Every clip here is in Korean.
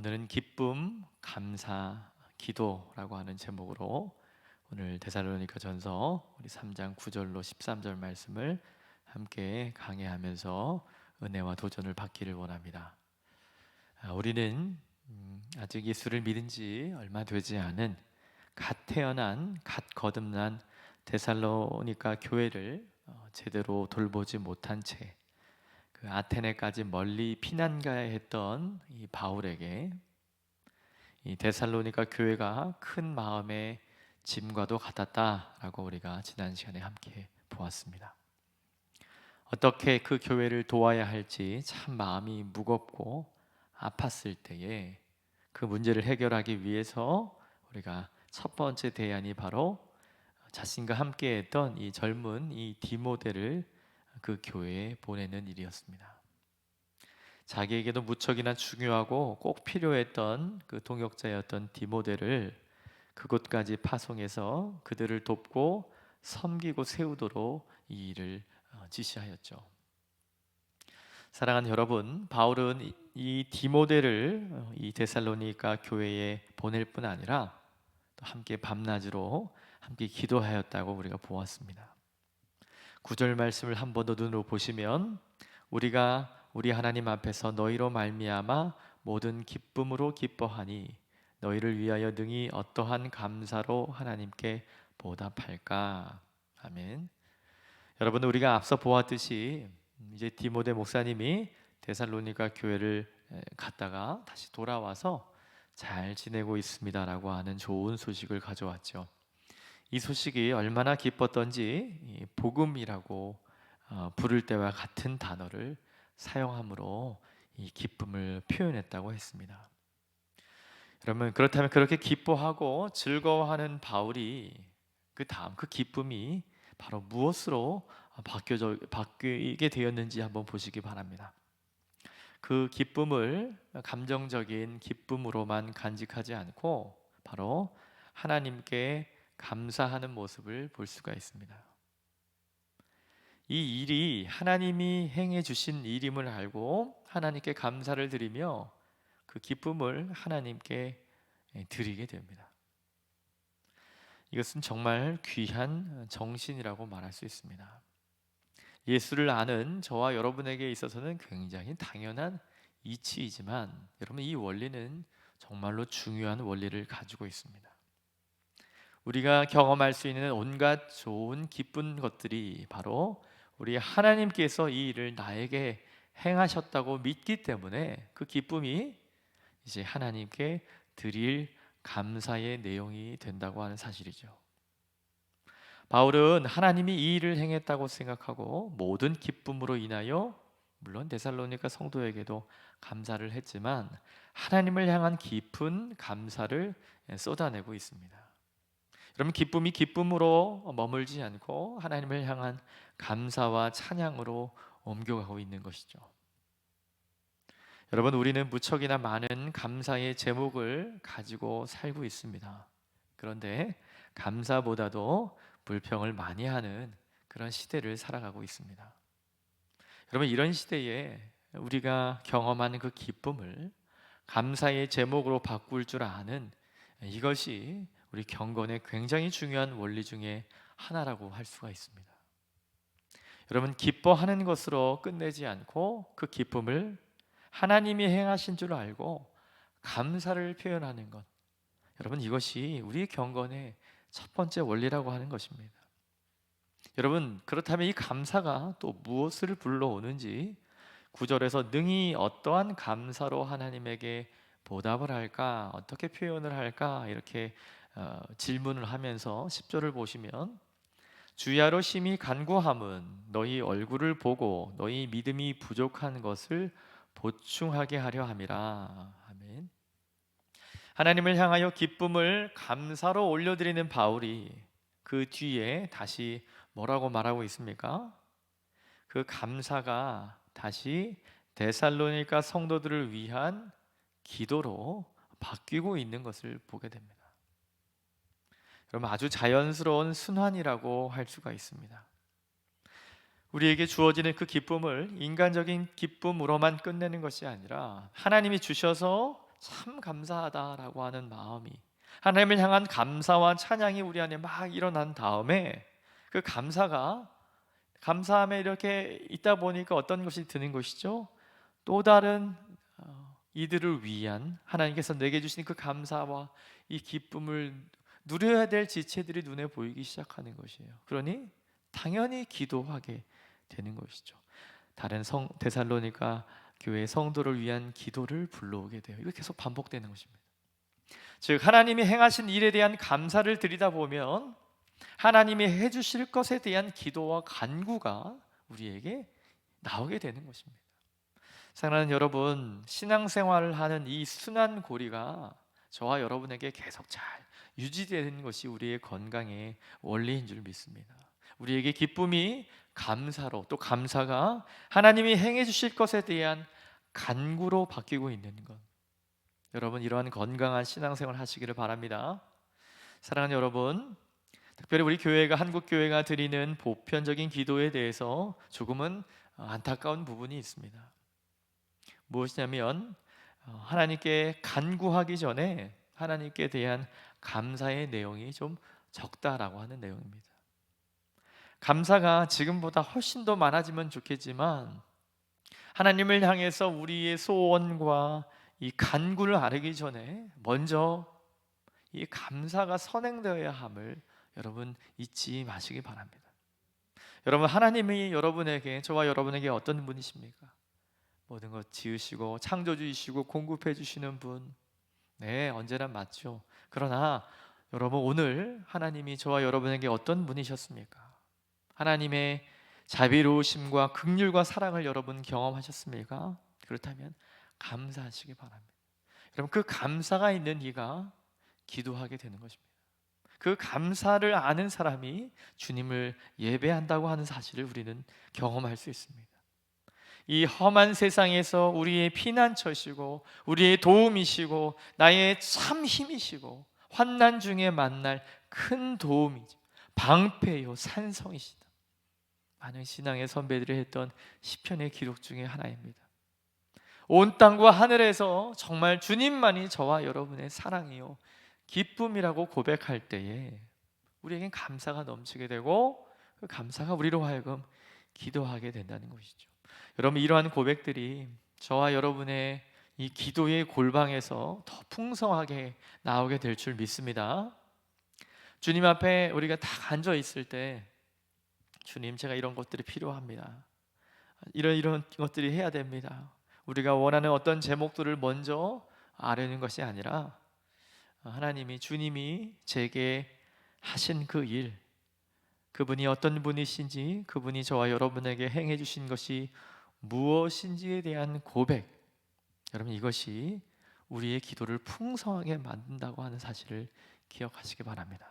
오늘은 기쁨, 감사, 기도라고 하는 제목으로 오늘 데살로니가전서 우리 3장 9절로 13절 말씀을 함께 강해하면서 은혜와 도전을 받기를 원합니다. 우리는 아직 예수를 믿은 지 얼마 되지 않은 갓 태어난, 갓 거듭난 데살로니가 교회를 제대로 돌보지 못한 채 그 아테네까지 멀리 피난 가야 했던 이 바울에게 이 데살로니가 교회가 큰 마음의 짐과도 같았다라고 우리가 지난 시간에 함께 보았습니다. 어떻게 그 교회를 도와야 할지 참 마음이 무겁고 아팠을 때에 그 문제를 해결하기 위해서 우리가 첫 번째 대안이 바로 자신과 함께 했던 이 젊은 이 디모데를 그 교회에 보내는 일이었습니다. 자기에게도 무척이나 중요하고 꼭 필요했던 그 동역자였던 디모데를 그곳까지 파송해서 그들을 돕고 섬기고 세우도록 이 일을 지시하였죠. 사랑하는 여러분, 바울은 이 디모데를 이 데살로니가 교회에 보낼 뿐 아니라 또 함께 밤낮으로 함께 기도하였다고 우리가 보았습니다. 9절 말씀을 한 번 더 눈으로 보시면 우리가 우리 하나님 앞에서 너희로 말미암아 모든 기쁨으로 기뻐하니 너희를 위하여 능히 어떠한 감사로 하나님께 보답할까. 아멘. 여러분, 우리가 앞서 보았듯이 이제 디모데 목사님이 데살로니가 교회를 갔다가 다시 돌아와서 잘 지내고 있습니다라고 하는 좋은 소식을 가져왔죠. 이 소식이 얼마나 기뻤던지 복음이라고 부를 때와 같은 단어를 사용함으로 이 기쁨을 표현했다고 했습니다. 여러분, 그렇다면 그렇게 기뻐하고 즐거워하는 바울이 그 다음 그 기쁨이 바로 무엇으로 바뀌게 되었는지 한번 보시기 바랍니다. 그 기쁨을 감정적인 기쁨으로만 간직하지 않고 바로 하나님께 감사하는 모습을 볼 수가 있습니다. 이 일이 하나님이 행해 주신 일임을 알고 하나님께 감사를 드리며 그 기쁨을 하나님께 드리게 됩니다. 이것은 정말 귀한 정신이라고 말할 수 있습니다. 예수를 아는 저와 여러분에게 있어서는 굉장히 당연한 이치이지만 여러분, 이 원리는 정말로 중요한 원리를 가지고 있습니다. 우리가 경험할 수 있는 온갖 좋은 기쁜 것들이 바로 우리 하나님께서 이 일을 나에게 행하셨다고 믿기 때문에 그 기쁨이 이제 하나님께 드릴 감사의 내용이 된다고 하는 사실이죠. 바울은 하나님이 이 일을 행했다고 생각하고 모든 기쁨으로 인하여 물론 데살로니가 성도에게도 감사를 했지만 하나님을 향한 깊은 감사를 쏟아내고 있습니다. 여러분, 기쁨이 기쁨으로 머물지 않고 하나님을 향한 감사와 찬양으로 옮겨가고 있는 것이죠. 여러분, 우리는 무척이나 많은 감사의 제목을 가지고 살고 있습니다. 그런데 감사보다도 불평을 많이 하는 그런 시대를 살아가고 있습니다. 여러분, 이런 시대에 우리가 경험하는 그 기쁨을 감사의 제목으로 바꿀 줄 아는 이것이 우리 경건의 굉장히 중요한 원리 중에 하나라고 할 수가 있습니다. 여러분, 기뻐하는 것으로 끝내지 않고 그 기쁨을 하나님이 행하신 줄 알고 감사를 표현하는 것, 여러분, 이것이 우리 경건의 첫 번째 원리라고 하는 것입니다. 여러분, 그렇다면 이 감사가 또 무엇을 불러오는지 9절에서 능히 어떠한 감사로 하나님에게 보답을 할까, 어떻게 표현을 할까 이렇게 질문을 하면서 10절을 보시면 주야로 심히 간구함은 너희 얼굴을 보고 너희 믿음이 부족한 것을 보충하게 하려 함이라. 아멘. 하나님을 향하여 기쁨을 감사로 올려드리는 바울이 그 뒤에 다시 뭐라고 말하고 있습니까? 그 감사가 다시 데살로니가 성도들을 위한 기도로 바뀌고 있는 것을 보게 됩니다. 여러분, 아주 자연스러운 순환이라고 할 수가 있습니다. 우리에게 주어지는 그 기쁨을 인간적인 기쁨으로만 끝내는 것이 아니라 하나님이 주셔서 참 감사하다라고 하는 마음이, 하나님을 향한 감사와 찬양이 우리 안에 막 일어난 다음에 그 감사함에 이렇게 있다 보니까 어떤 것이 드는 것이죠? 또 다른 이들을 위한 하나님께서 내게 주신 그 감사와 이 기쁨을 누려야 될 지체들이 눈에 보이기 시작하는 것이에요. 그러니 당연히 기도하게 되는 것이죠. 다른 데살로니가 교회 성도를 위한 기도를 불러오게 돼요. 이렇게 계속 반복되는 것입니다. 즉 하나님이 행하신 일에 대한 감사를 드리다 보면 하나님이 해주실 것에 대한 기도와 간구가 우리에게 나오게 되는 것입니다. 사랑하는 여러분, 신앙생활을 하는 이 순환 고리가 저와 여러분에게 계속 잘 유지되는 것이 우리의 건강의 원리인 줄 믿습니다. 우리에게 기쁨이 감사로, 또 감사가 하나님이 행해 주실 것에 대한 간구로 바뀌고 있는 것, 여러분 이러한 건강한 신앙생활 하시기를 바랍니다. 사랑하는 여러분, 특별히 우리 교회가, 한국 교회가 드리는 보편적인 기도에 대해서 조금은 안타까운 부분이 있습니다. 무엇이냐면 하나님께 간구하기 전에 하나님께 대한 감사의 내용이 좀 적다라고 하는 내용입니다. 감사가 지금보다 훨씬 더 많아지면 좋겠지만 하나님을 향해서 우리의 소원과 이 간구를 아뢰기 전에 먼저 이 감사가 선행되어야 함을 여러분 잊지 마시기 바랍니다. 여러분, 하나님이 여러분에게, 저와 여러분에게 어떤 분이십니까? 모든 것 지으시고 창조주이시고 공급해 주시는 분, 네, 언제나 맞죠. 그러나 여러분, 오늘 하나님이 저와 여러분에게 어떤 분이셨습니까? 하나님의 자비로우심과 긍휼과 사랑을 여러분 경험하셨습니까? 그렇다면 감사하시기 바랍니다. 여러분, 그 감사가 있는 이가 기도하게 되는 것입니다. 그 감사를 아는 사람이 주님을 예배한다고 하는 사실을 우리는 경험할 수 있습니다. 이 험한 세상에서 우리의 피난처시고 우리의 도움이시고 나의 참 힘이시고 환난 중에 만날 큰 도움이죠. 방패요 산성이시다. 많은 신앙의 선배들이 했던 시편의 기록 중에 하나입니다. 온 땅과 하늘에서 정말 주님만이 저와 여러분의 사랑이요 기쁨이라고 고백할 때에 우리에겐 감사가 넘치게 되고 그 감사가 우리로 하여금 기도하게 된다는 것이죠. 여러분, 이러한 고백들이 저와 여러분의 이 기도의 골방에서 더 풍성하게 나오게 될 줄 믿습니다. 주님 앞에 우리가 딱 앉아 있을 때, 주님, 제가 이런 것들이 필요합니다. 이런 것들이 해야 됩니다. 우리가 원하는 어떤 제목들을 먼저 아뢰는 것이 아니라 하나님이, 주님이 제게 하신 그 일, 그분이 어떤 분이신지, 그분이 저와 여러분에게 행해 주신 것이 무엇인지에 대한 고백, 여러분 이것이 우리의 기도를 풍성하게 만든다고 하는 사실을 기억하시기 바랍니다.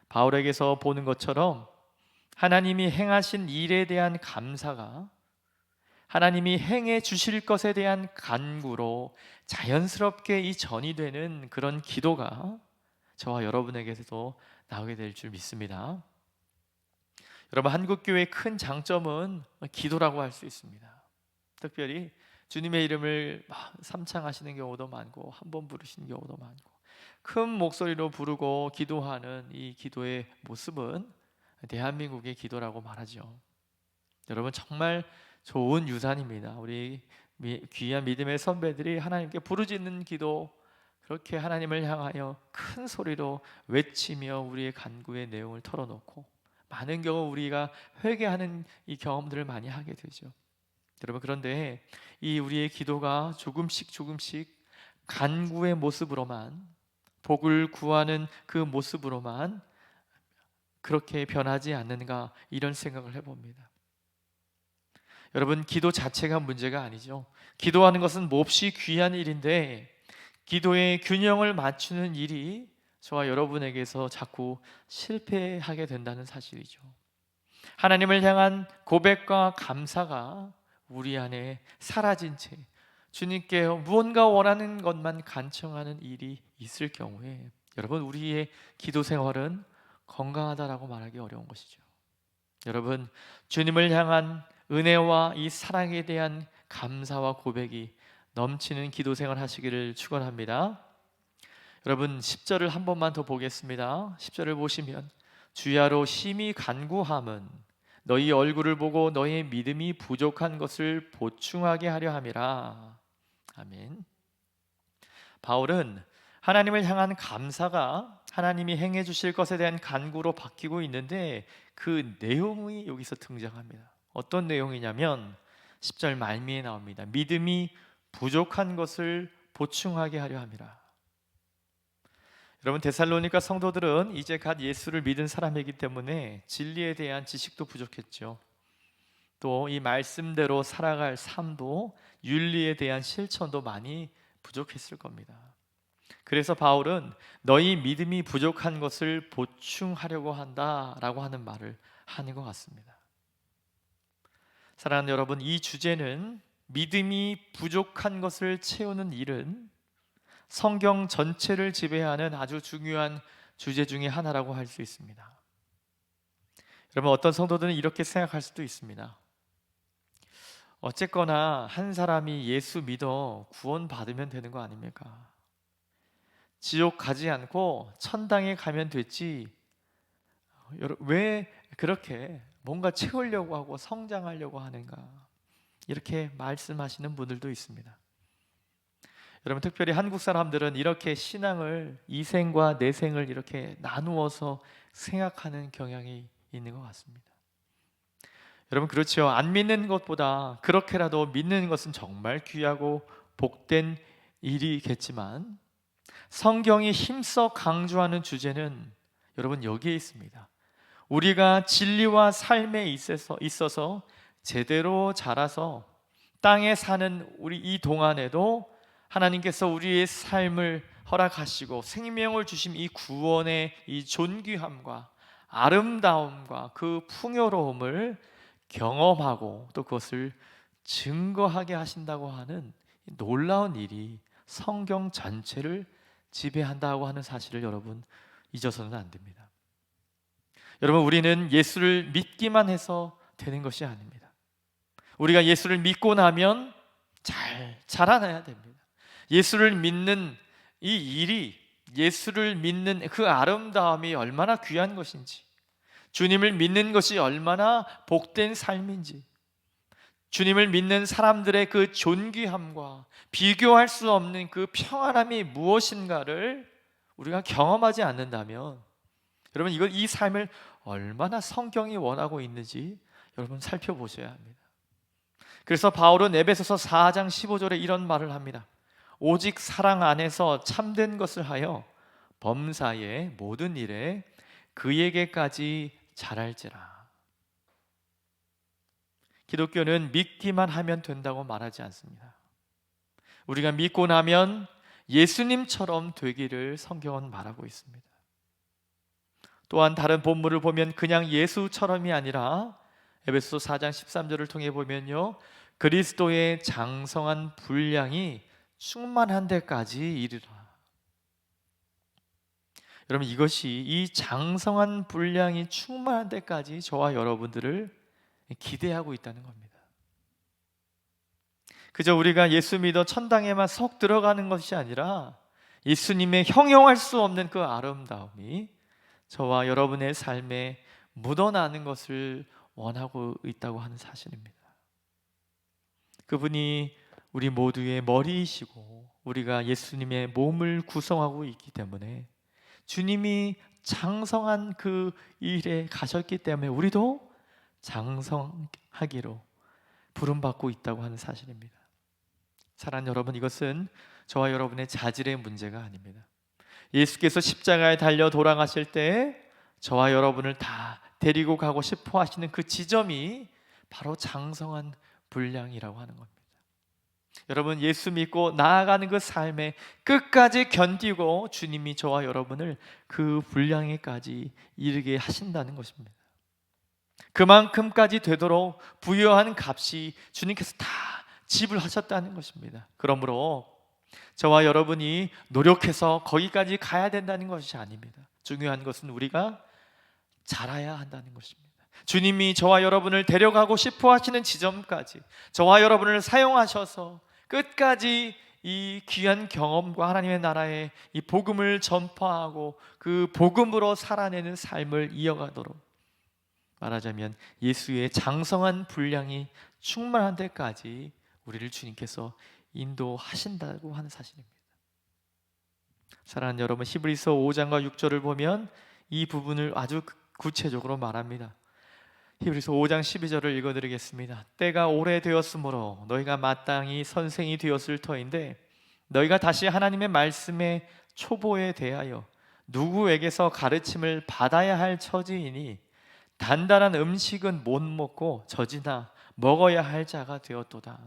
바울에게서 보는 것처럼 하나님이 행하신 일에 대한 감사가 하나님이 행해 주실 것에 대한 간구로 자연스럽게 이 전이 되는 그런 기도가 저와 여러분에게서도 나오게 될 줄 믿습니다. 여러분, 한국교회의 큰 장점은 기도라고 할 수 있습니다. 특별히 주님의 이름을 삼창하시는 경우도 많고 한 번 부르시는 경우도 많고 큰 목소리로 부르고 기도하는 이 기도의 모습은 대한민국의 기도라고 말하죠. 여러분, 정말 좋은 유산입니다. 우리 귀한 믿음의 선배들이 하나님께 부르짖는 기도, 그렇게 하나님을 향하여 큰 소리로 외치며 우리의 간구의 내용을 털어놓고 많은 경우 우리가 회개하는 이 경험들을 많이 하게 되죠. 여러분, 그런데 이 우리의 기도가 조금씩 간구의 모습으로만, 복을 구하는 그 모습으로만 그렇게 변하지 않는가, 이런 생각을 해봅니다. 여러분, 기도 자체가 문제가 아니죠. 기도하는 것은 몹시 귀한 일인데 기도의 균형을 맞추는 일이 저와 여러분에게서 자꾸 실패하게 된다는 사실이죠. 하나님을 향한 고백과 감사가 우리 안에 사라진 채 주님께 무언가 원하는 것만 간청하는 일이 있을 경우에 여러분, 우리의 기도 생활은 건강하다라고 말하기 어려운 것이죠. 여러분, 주님을 향한 은혜와 이 사랑에 대한 감사와 고백이 넘치는 기도 생활 하시기를 축원합니다. 여러분 10절을 한 번만 더 보겠습니다. 10절을 보시면 주야로 심히 간구함은 너희 얼굴을 보고 너희의 믿음이 부족한 것을 보충하게 하려 함이라. 아멘. 바울은 하나님을 향한 감사가 하나님이 행해 주실 것에 대한 간구로 바뀌고 있는데 그 내용이 여기서 등장합니다. 어떤 내용이냐면 10절 말미에 나옵니다. 믿음이 부족한 것을 보충하게 하려 함이라. 여러분 데살로니가 성도들은 이제 갓 예수를 믿은 사람이기 때문에 진리에 대한 지식도 부족했죠. 또 이 말씀대로 살아갈 삶도 윤리에 대한 실천도 많이 부족했을 겁니다. 그래서 바울은 너희 믿음이 부족한 것을 보충하려고 한다라고 하는 말을 하는 것 같습니다. 사랑하는 여러분, 이 주제는 믿음이 부족한 것을 채우는 일은 성경 전체를 지배하는 아주 중요한 주제 중에 하나라고 할 수 있습니다. 여러분 어떤 성도들은 이렇게 생각할 수도 있습니다. 어쨌거나 한 사람이 예수 믿어 구원받으면 되는 거 아닙니까? 지옥 가지 않고 천당에 가면 됐지 왜 그렇게 뭔가 채우려고 하고 성장하려고 하는가? 이렇게 말씀하시는 분들도 있습니다. 여러분 특별히 한국 사람들은 이렇게 신앙을 이생과 내생을 이렇게 나누어서 생각하는 경향이 있는 것 같습니다. 여러분 그렇죠. 안 믿는 것보다 그렇게라도 믿는 것은 정말 귀하고 복된 일이겠지만 성경이 힘써 강조하는 주제는 여러분 여기에 있습니다. 우리가 진리와 삶에 있어서 제대로 자라서 땅에 사는 우리 이 동안에도 하나님께서 우리의 삶을 허락하시고 생명을 주신 이 구원의 이 존귀함과 아름다움과 그 풍요로움을 경험하고 또 그것을 증거하게 하신다고 하는 놀라운 일이 성경 전체를 지배한다고 하는 사실을 여러분 잊어서는 안 됩니다. 여러분 우리는 예수를 믿기만 해서 되는 것이 아닙니다. 우리가 예수를 믿고 나면 잘 자라나야 됩니다. 예수를 믿는 이 일이 예수를 믿는 그 아름다움이 얼마나 귀한 것인지 주님을 믿는 것이 얼마나 복된 삶인지 주님을 믿는 사람들의 그 존귀함과 비교할 수 없는 그 평안함이 무엇인가를 우리가 경험하지 않는다면 여러분 이 삶을 얼마나 성경이 원하고 있는지 여러분 살펴보셔야 합니다. 그래서 바울은 에베소서 4장 15절에 이런 말을 합니다. 오직 사랑 안에서 참된 것을 하여 범사의 모든 일에 그에게까지 잘할지라. 기독교는 믿기만 하면 된다고 말하지 않습니다. 우리가 믿고 나면 예수님처럼 되기를 성경은 말하고 있습니다. 또한 다른 본문을 보면 그냥 예수처럼이 아니라 에베소서 4장 13절을 통해 보면요 그리스도의 장성한 분량이 충만한 데까지 이르라. 여러분 이것이 이 장성한 분량이 충만한 데까지 저와 여러분들을 기대하고 있다는 겁니다. 그저 우리가 예수 믿어 천당에만 속 들어가는 것이 아니라 예수님의 형용할 수 없는 그 아름다움이 저와 여러분의 삶에 묻어나는 것을 원하고 있다고 하는 사실입니다. 그분이 우리 모두의 머리이시고 우리가 예수님의 몸을 구성하고 있기 때문에 주님이 장성한 그 일에 가셨기 때문에 우리도 장성하기로 부름받고 있다고 하는 사실입니다. 사랑하는 여러분, 이것은 저와 여러분의 자질의 문제가 아닙니다. 예수께서 십자가에 달려 돌아가실 때 저와 여러분을 다 데리고 가고 싶어 하시는 그 지점이 바로 장성한 분량이라고 하는 겁니다. 여러분, 예수 믿고 나아가는 그 삶에 끝까지 견디고 주님이 저와 여러분을 그 분량에까지 이르게 하신다는 것입니다. 그만큼까지 되도록 부여한 값이 주님께서 다 지불하셨다는 것입니다. 그러므로 저와 여러분이 노력해서 거기까지 가야 된다는 것이 아닙니다. 중요한 것은 우리가 자라야 한다는 것입니다. 주님이 저와 여러분을 데려가고 싶어 하시는 지점까지 저와 여러분을 사용하셔서 끝까지 이 귀한 경험과 하나님의 나라의 이 복음을 전파하고 그 복음으로 살아내는 삶을 이어가도록, 말하자면 예수의 장성한 분량이 충만한 데까지 우리를 주님께서 인도하신다고 하는 사실입니다. 사랑하는 여러분, 히브리서 5장과 6절을 보면 이 부분을 아주 구체적으로 말합니다. 히브리서 5장 12절을 읽어드리겠습니다. 때가 오래되었으므로 너희가 마땅히 선생이 되었을 터인데 너희가 다시 하나님의 말씀의 초보에 대하여 누구에게서 가르침을 받아야 할 처지이니 단단한 음식은 못 먹고 젖이나 먹어야 할 자가 되었도다.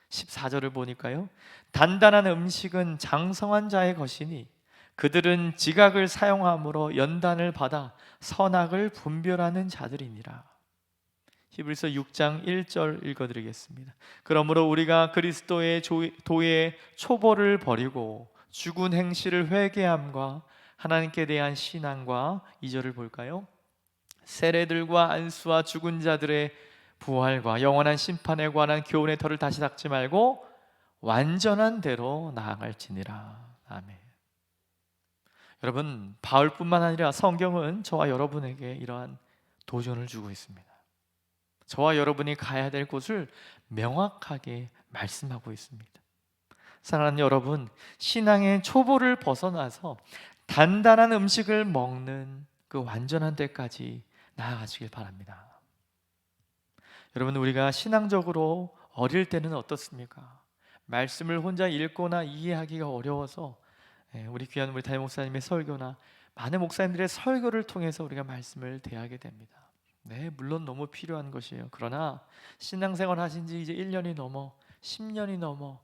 14절을 보니까요, 단단한 음식은 장성한 자의 것이니 그들은 지각을 사용함으로 연단을 받아 선악을 분별하는 자들이니라. 히브리서 6장 1절 읽어드리겠습니다. 그러므로 우리가 그리스도의 도의 초보를 버리고 죽은 행실을 회개함과 하나님께 대한 신앙과, 2절을 볼까요? 세례들과 안수와 죽은 자들의 부활과 영원한 심판에 관한 교훈의 털을 다시 닦지 말고 완전한 대로 나아갈지니라. 아멘. 여러분, 바울뿐만 아니라 성경은 저와 여러분에게 이러한 도전을 주고 있습니다. 저와 여러분이 가야 될 곳을 명확하게 말씀하고 있습니다. 사랑하는 여러분, 신앙의 초보를 벗어나서 단단한 음식을 먹는 그 완전한 데까지 나아가시길 바랍니다. 여러분, 우리가 신앙적으로 어릴 때는 어떻습니까? 말씀을 혼자 읽거나 이해하기가 어려워서 우리 귀한 우리 담임 목사님의 설교나 많은 목사님들의 설교를 통해서 우리가 말씀을 대하게 됩니다. 네, 물론 너무 필요한 것이에요. 그러나 신앙생활 하신 지 이제 1년이 넘어 10년이 넘어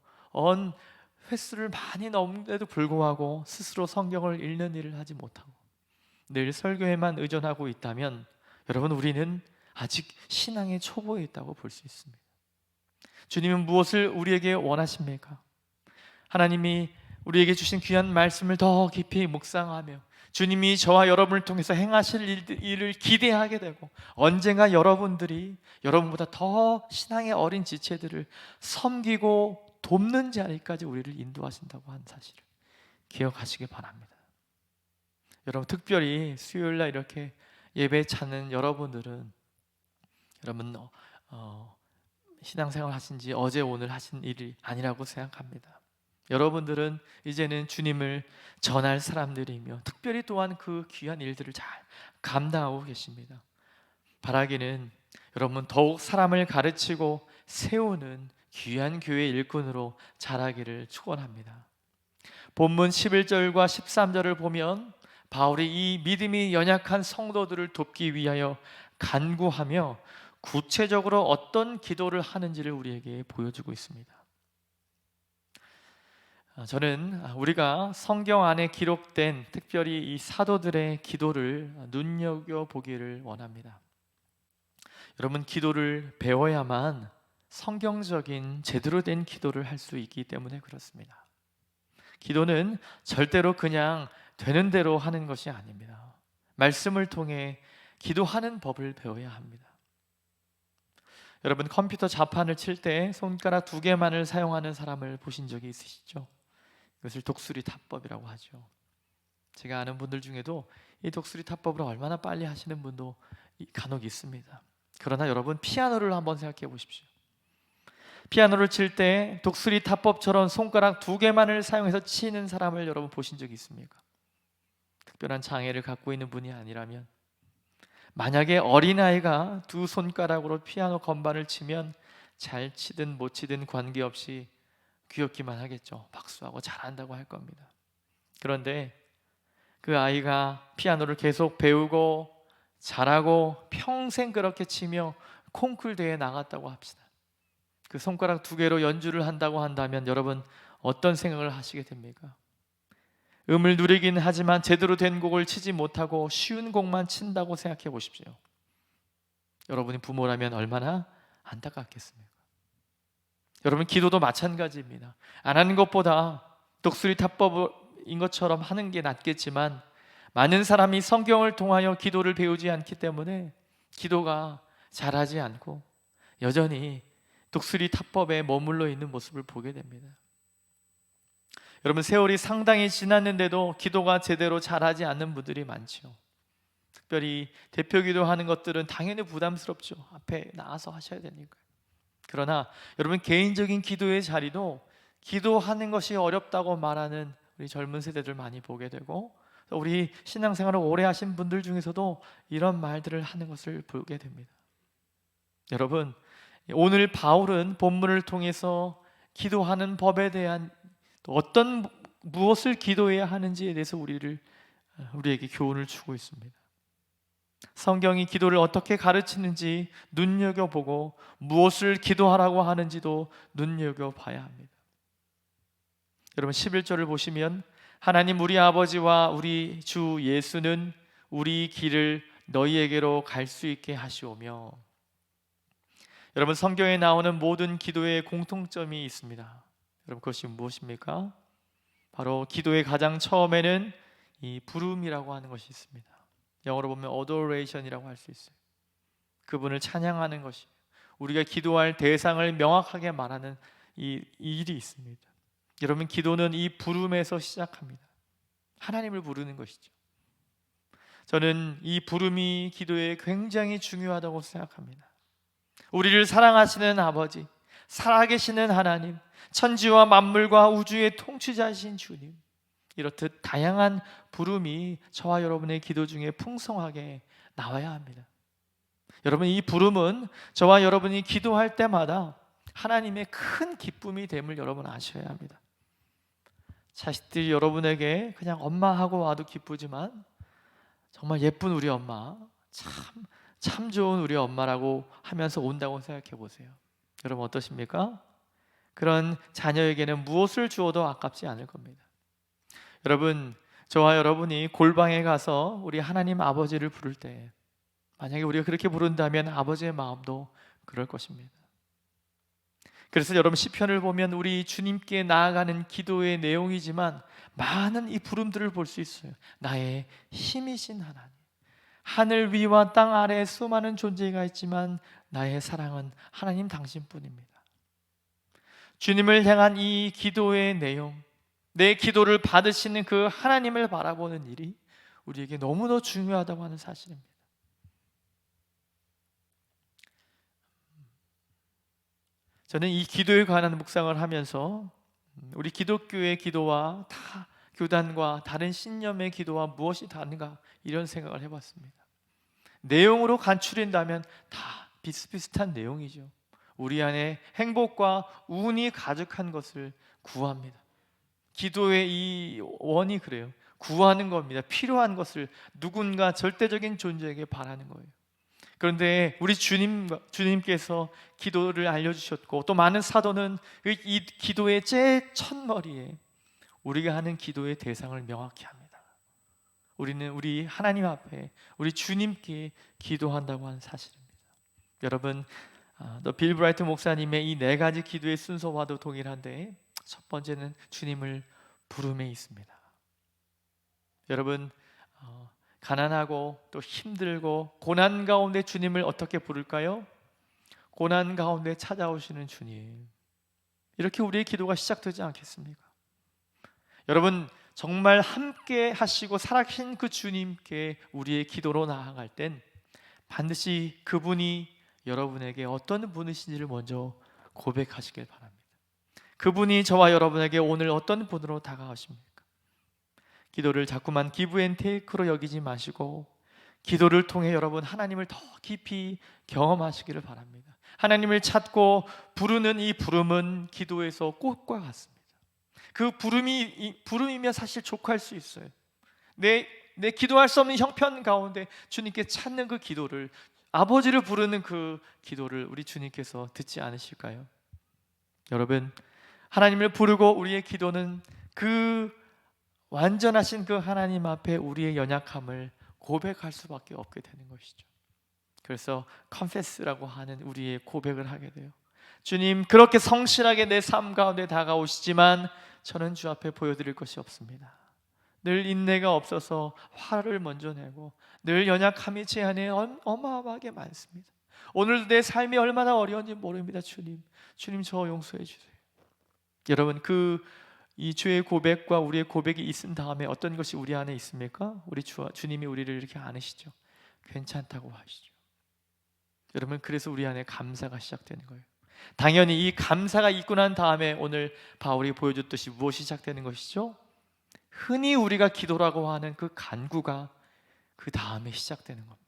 횟수를 많이 넘는데도 불구하고 스스로 성경을 읽는 일을 하지 못하고 늘 설교에만 의존하고 있다면, 여러분, 우리는 아직 신앙의 초보에 있다고 볼 수 있습니다. 주님은 무엇을 우리에게 원하십니까? 하나님이 우리에게 주신 귀한 말씀을 더 깊이 묵상하며 주님이 저와 여러분을 통해서 행하실 일을 기대하게 되고, 언젠가 여러분들이 여러분보다 더 신앙의 어린 지체들을 섬기고 돕는 자리까지 우리를 인도하신다고 하는 사실을 기억하시기 바랍니다. 여러분, 특별히 수요일날 이렇게 예배 찾는 여러분들은 여러분 신앙생활 하신 지 어제 오늘 하신 일이 아니라고 생각합니다. 여러분들은 이제는 주님을 전할 사람들이며 특별히 또한 그 귀한 일들을 잘 감당하고 계십니다. 바라기는 여러분 더욱 사람을 가르치고 세우는 귀한 교회 일꾼으로 자라기를 축원합니다. 본문 11절과 13절을 보면 바울이 이 믿음이 연약한 성도들을 돕기 위하여 간구하며 구체적으로 어떤 기도를 하는지를 우리에게 보여주고 있습니다. 저는 우리가 성경 안에 기록된 특별히 이 사도들의 기도를 눈여겨보기를 원합니다. 여러분, 기도를 배워야만 성경적인 제대로 된 기도를 할 수 있기 때문에 그렇습니다. 기도는 절대로 그냥 되는 대로 하는 것이 아닙니다. 말씀을 통해 기도하는 법을 배워야 합니다. 여러분, 컴퓨터 자판을 칠 때 손가락 2개만을 사용하는 사람을 보신 적이 있으시죠? 이것을 독수리 타법이라고 하죠. 제가 아는 분들 중에도 이 독수리 타법을 얼마나 빨리 하시는 분도 간혹 있습니다. 그러나 여러분, 피아노를 한번 생각해 보십시오. 피아노를 칠 때 독수리 타법처럼 손가락 2개만을 사용해서 치는 사람을 여러분 보신 적이 있습니까? 특별한 장애를 갖고 있는 분이 아니라면, 만약에 어린아이가 2 손가락으로 피아노 건반을 치면 잘 치든 못 치든 관계없이 귀엽기만 하겠죠. 박수하고 잘한다고 할 겁니다. 그런데 그 아이가 피아노를 계속 배우고 잘하고 평생 그렇게 치며 콩쿨 대회에 나갔다고 합시다. 그 손가락 2개로 연주를 한다고 한다면 여러분 어떤 생각을 하시게 됩니까? 음을 누리긴 하지만 제대로 된 곡을 치지 못하고 쉬운 곡만 친다고 생각해 보십시오. 여러분이 부모라면 얼마나 안타깝겠습니까? 여러분, 기도도 마찬가지입니다. 안 하는 것보다 독수리 타법인 것처럼 하는 게 낫겠지만, 많은 사람이 성경을 통하여 기도를 배우지 않기 때문에 기도가 잘하지 않고 여전히 독수리 타법에 머물러 있는 모습을 보게 됩니다. 여러분, 세월이 상당히 지났는데도 기도가 제대로 잘하지 않는 분들이 많죠. 특별히 대표 기도하는 것들은 당연히 부담스럽죠. 앞에 나와서 하셔야 되니까요. 그러나 여러분, 개인적인 기도의 자리도 기도하는 것이 어렵다고 말하는 우리 젊은 세대들 많이 보게 되고, 우리 신앙생활을 오래 하신 분들 중에서도 이런 말들을 하는 것을 보게 됩니다. 여러분, 오늘 바울은 본문을 통해서 기도하는 법에 대한 어떤 무엇을 기도해야 하는지에 대해서 우리에게 교훈을 주고 있습니다. 성경이 기도를 어떻게 가르치는지 눈여겨보고 무엇을 기도하라고 하는지도 눈여겨봐야 합니다. 여러분, 11절을 보시면 하나님 우리 아버지와 우리 주 예수는 우리 길을 너희에게로 갈 수 있게 하시오며, 여러분, 성경에 나오는 모든 기도에 공통점이 있습니다. 여러분, 그것이 무엇입니까? 바로 기도의 가장 처음에는 이 부름이라고 하는 것이 있습니다. 영어로 보면 adoration이라고 할 수 있어요. 그분을 찬양하는 것이, 우리가 기도할 대상을 명확하게 말하는 이 일이 있습니다. 여러분, 기도는 이 부름에서 시작합니다. 하나님을 부르는 것이죠. 저는 이 부름이 기도에 굉장히 중요하다고 생각합니다. 우리를 사랑하시는 아버지, 살아계시는 하나님, 천지와 만물과 우주의 통치자이신 주님, 이렇듯 다양한 부름이 저와 여러분의 기도 중에 풍성하게 나와야 합니다. 여러분, 이 부름은 저와 여러분이 기도할 때마다 하나님의 큰 기쁨이 됨을 여러분 아셔야 합니다. 자식들이 여러분에게 그냥 엄마하고 와도 기쁘지만 정말 예쁜 우리 엄마, 참 좋은 우리 엄마라고 하면서 온다고 생각해 보세요. 여러분, 어떠십니까? 그런 자녀에게는 무엇을 주어도 아깝지 않을 겁니다. 여러분, 저와 여러분이 골방에 가서 우리 하나님 아버지를 부를 때, 만약에 우리가 그렇게 부른다면 아버지의 마음도 그럴 것입니다. 그래서 여러분, 시편을 보면 우리 주님께 나아가는 기도의 내용이지만 많은 이 부름들을 볼 수 있어요. 나의 힘이신 하나님, 하늘 위와 땅 아래에 수많은 존재가 있지만 나의 사랑은 하나님 당신뿐입니다. 주님을 향한 이 기도의 내용, 내 기도를 받으시는 그 하나님을 바라보는 일이 우리에게 너무나 중요하다고 하는 사실입니다. 저는 이 기도에 관한 묵상을 하면서 우리 기독교의 기도와 교단과 다른 신념의 기도와 무엇이 다른가, 이런 생각을 해봤습니다. 내용으로 간추린다면 다 비슷비슷한 내용이죠. 우리 안에 행복과 운이 가득한 것을 구합니다. 기도의 이 원이 그래요. 구하는 겁니다. 필요한 것을 누군가 절대적인 존재에게 바라는 거예요. 그런데 우리 주님께서 기도를 알려주셨고, 또 많은 사도는 이 기도의 제일 첫머리에 우리가 하는 기도의 대상을 명확히 합니다. 우리는 우리 하나님 앞에 우리 주님께 기도한다고 하는 사실입니다. 여러분, 또 빌 브라이트 목사님의 이 네 가지 기도의 순서와도 동일한데, 첫 번째는 주님을 부름에 있습니다. 여러분, 가난하고 또 힘들고 고난 가운데 주님을 어떻게 부를까요? 고난 가운데 찾아오시는 주님, 이렇게 우리의 기도가 시작되지 않겠습니까? 여러분, 정말 함께 하시고 살아계신 그 주님께 우리의 기도로 나아갈 땐 반드시 그분이 여러분에게 어떤 분이신지를 먼저 고백하시길 바랍니다. 그분이 저와 여러분에게 오늘 어떤 분으로 다가오십니까? 기도를 자꾸만 기브 앤 테이크로 여기지 마시고, 기도를 통해 여러분 하나님을 더 깊이 경험하시기를 바랍니다. 하나님을 찾고 부르는 이 부름은 기도에서 꽃과 같습니다. 그 부름이면 사실 족할 수 있어요. 내 기도할 수 없는 형편 가운데 주님께 찾는 그 기도를, 아버지를 부르는 그 기도를 우리 주님께서 듣지 않으실까요? 여러분, 하나님을 부르고 우리의 기도는 그 완전하신 그 하나님 앞에 우리의 연약함을 고백할 수밖에 없게 되는 것이죠. 그래서 confess라고 하는 우리의 고백을 하게 돼요. 주님, 그렇게 성실하게 내 삶 가운데 다가오시지만 저는 주 앞에 보여드릴 것이 없습니다. 늘 인내가 없어서 화를 먼저 내고 늘 연약함이 제 안에 어마어마하게 많습니다. 오늘 내 삶이 얼마나 어려운지 모릅니다. 주님 저 용서해 주세요. 여러분, 이 주의 고백과 우리의 고백이 있은 다음에 어떤 것이 우리 안에 있습니까? 주님이 우리를 이렇게 안으시죠. 괜찮다고 하시죠. 여러분, 그래서 우리 안에 감사가 시작되는 거예요. 당연히 이 감사가 있고 난 다음에 오늘 바울이 보여줬듯이 무엇이 시작되는 것이죠? 흔히 우리가 기도라고 하는 그 간구가 그 다음에 시작되는 겁니다.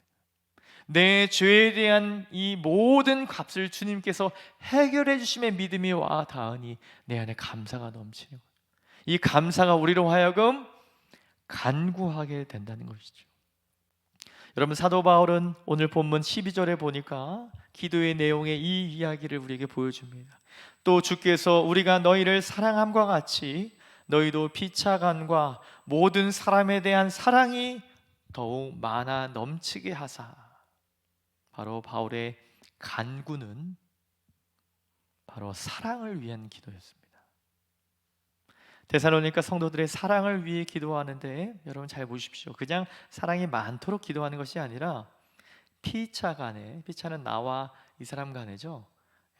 내 죄에 대한 이 모든 값을 주님께서 해결해 주심의 믿음이 와 닿으니 내 안에 감사가 넘치는 거예요. 이 감사가 우리로 하여금 간구하게 된다는 것이죠. 여러분, 사도 바울은 오늘 본문 12절에 보니까 기도의 내용의 이 이야기를 우리에게 보여줍니다. 또 주께서 우리가 너희를 사랑함과 같이 너희도 피차간과 모든 사람에 대한 사랑이 더욱 많아 넘치게 하사. 바로 바울의 간구는 바로 사랑을 위한 기도였습니다. 데살로니가 성도들의 사랑을 위해 기도하는데 여러분 잘 보십시오. 그냥 사랑이 많도록 기도하는 것이 아니라 피차 간에, 피차는 나와 이 사람 간에죠.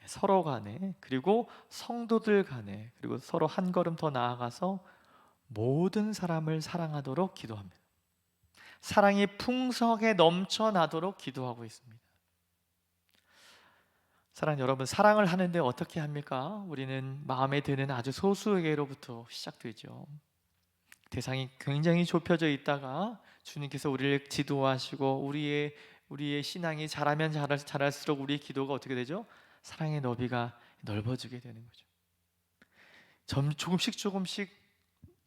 서로 간에, 그리고 성도들 간에, 그리고 서로 한 걸음 더 나아가서 모든 사람을 사랑하도록 기도합니다. 사랑이 풍성하게 넘쳐나도록 기도하고 있습니다. 사랑 여러분, 사랑을 하는데 어떻게 합니까? 우리는 마음에 드는 아주 소수에게로부터 시작되죠. 대상이 굉장히 좁혀져 있다가 주님께서 우리를 지도하시고 우리의 신앙이 자라면 자랄수록 우리의 기도가 어떻게 되죠? 사랑의 너비가 넓어지게 되는 거죠. 조금씩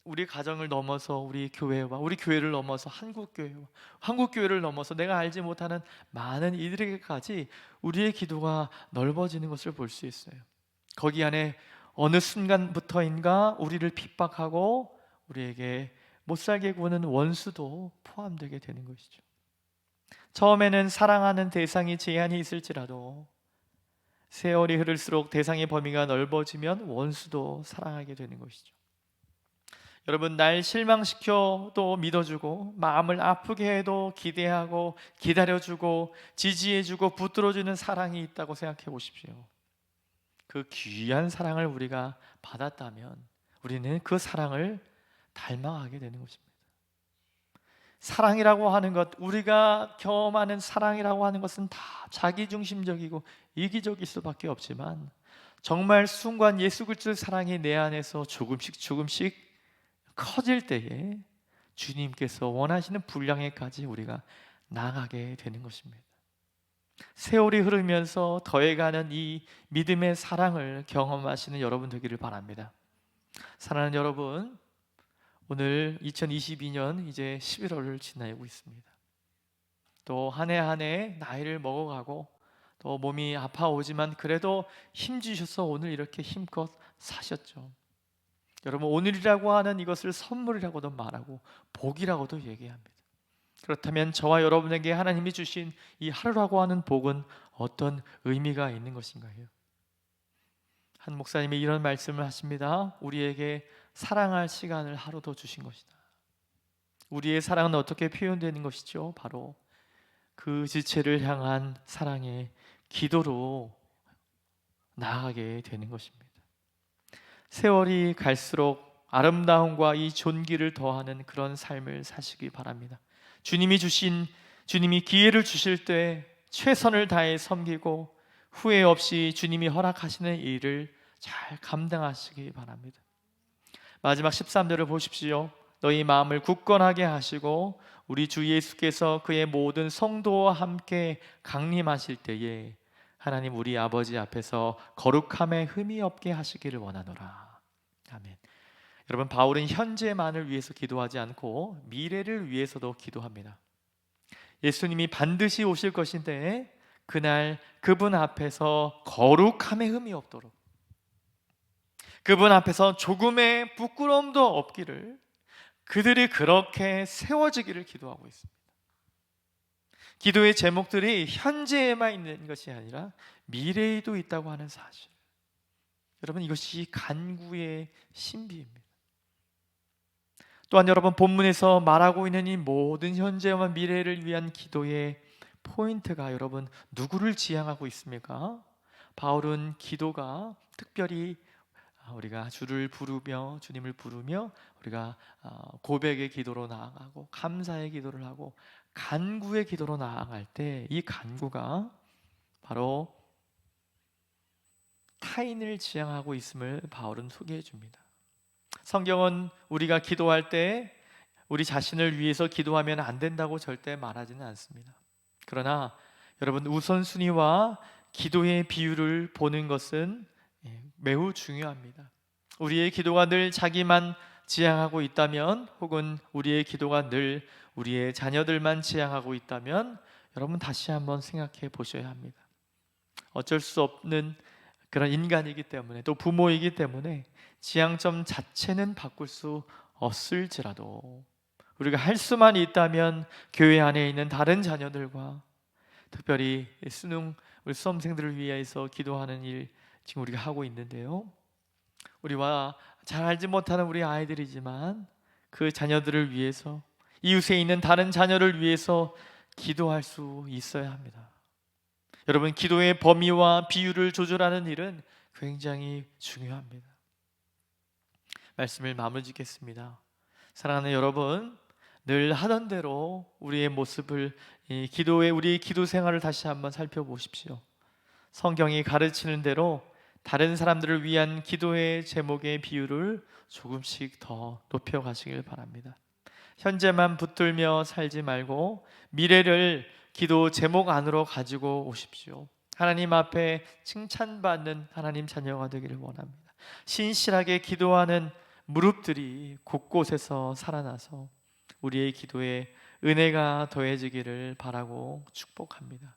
우리 가정을 넘어서 우리 교회와 우리 교회를 넘어서 한국 교회를 넘어서 내가 알지 못하는 많은 이들에게까지 우리의 기도가 넓어지는 것을 볼 수 있어요. 거기 안에 어느 순간부터인가 우리를 핍박하고 우리에게 못 살게 구는 원수도 포함되게 되는 것이죠. 처음에는 사랑하는 대상이 제한이 있을지라도 세월이 흐를수록 대상의 범위가 넓어지면 원수도 사랑하게 되는 것이죠. 여러분, 날 실망시켜도 믿어주고 마음을 아프게 해도 기대하고 기다려주고 지지해주고 붙들어주는 사랑이 있다고 생각해 보십시오. 그 귀한 사랑을 우리가 받았다면 우리는 그 사랑을 닮아가게 되는 것입니다. 사랑이라고 하는 것, 우리가 경험하는 사랑이라고 하는 것은 다 자기중심적이고 이기적일 수밖에 없지만 정말 순간 예수 그리스도의 사랑이 내 안에서 조금씩 커질 때에 주님께서 원하시는 분량에까지 우리가 나아가게 되는 것입니다. 세월이 흐르면서 더해가는 이 믿음의 사랑을 경험하시는 여러분 되기를 바랍니다. 사랑하는 여러분, 오늘 2022년 이제 11월을 지나고 있습니다. 또 한 해 한 해 나이를 먹어가고 또 몸이 아파오지만 그래도 힘주셔서 오늘 이렇게 힘껏 사셨죠. 여러분, 오늘이라고 하는 이것을 선물이라고도 말하고 복이라고도 얘기합니다. 그렇다면 저와 여러분에게 하나님이 주신 이 하루라고 하는 복은 어떤 의미가 있는 것인가요? 한 목사님이 이런 말씀을 하십니다. 우리에게 사랑할 시간을 하루 더 주신 것이다. 우리의 사랑은 어떻게 표현되는 것이죠? 바로 그 지체를 향한 사랑의 기도로 나아가게 되는 것입니다. 세월이 갈수록 아름다움과 이 존귀를 더하는 그런 삶을 사시기 바랍니다. 주님이 기회를 주실 때 최선을 다해 섬기고 후회 없이 주님이 허락하시는 일을 잘 감당하시기 바랍니다. 마지막 13절을 보십시오. 너희 마음을 굳건하게 하시고 우리 주 예수께서 그의 모든 성도와 함께 강림하실 때에 하나님 우리 아버지 앞에서 거룩함에 흠이 없게 하시기를 원하노라. 아멘. 여러분, 바울은 현재만을 위해서 기도하지 않고 미래를 위해서도 기도합니다. 예수님이 반드시 오실 것인데 그날 그분 앞에서 거룩함에 흠이 없도록, 그분 앞에서 조금의 부끄러움도 없기를, 그들이 그렇게 세워지기를 기도하고 있습니다. 기도의 제목들이 현재에만 있는 것이 아니라 미래에도 있다고 하는 사실, 여러분, 이것이 간구의 신비입니다. 또한 여러분, 본문에서 말하고 있는 이 모든 현재와 미래를 위한 기도의 포인트가 여러분 누구를 지향하고 있습니까? 바울은 기도가 특별히 우리가 주를 부르며 주님을 부르며 우리가 고백의 기도로 나아가고 감사의 기도를 하고 간구의 기도로 나아갈 때 이 간구가 바로 타인을 지향하고 있음을 바울은 소개해 줍니다. 성경은 우리가 기도할 때 우리 자신을 위해서 기도하면 안 된다고 절대 말하지는 않습니다. 그러나 여러분 우선순위와 기도의 비율을 보는 것은 매우 중요합니다. 우리의 기도가 늘 자기만 지향하고 있다면 혹은 우리의 기도가 늘 우리의 자녀들만 지향하고 있다면 여러분 다시 한번 생각해 보셔야 합니다. 어쩔 수 없는 그런 인간이기 때문에 또 부모이기 때문에 지향점 자체는 바꿀 수 없을지라도 우리가 할 수만 있다면 교회 안에 있는 다른 자녀들과 특별히 수능 우리 수험생들을 위해서 기도하는 일 지금 우리가 하고 있는데요. 우리와 잘 알지 못하는 우리 아이들이지만 그 자녀들을 위해서 이웃에 있는 다른 자녀를 위해서 기도할 수 있어야 합니다. 여러분 기도의 범위와 비율을 조절하는 일은 굉장히 중요합니다. 말씀을 마무리 짓겠습니다. 사랑하는 여러분, 늘 하던 대로 우리의 모습을 우리의 기도 생활을 다시 한번 살펴보십시오. 성경이 가르치는 대로 다른 사람들을 위한 기도의 제목의 비율을 조금씩 더 높여가시길 바랍니다. 현재만 붙들며 살지 말고 미래를 기도 제목 안으로 가지고 오십시오. 하나님 앞에 칭찬받는 하나님 자녀가 되기를 원합니다. 신실하게 기도하는 무릎들이 곳곳에서 살아나서 우리의 기도에 은혜가 더해지기를 바라고 축복합니다.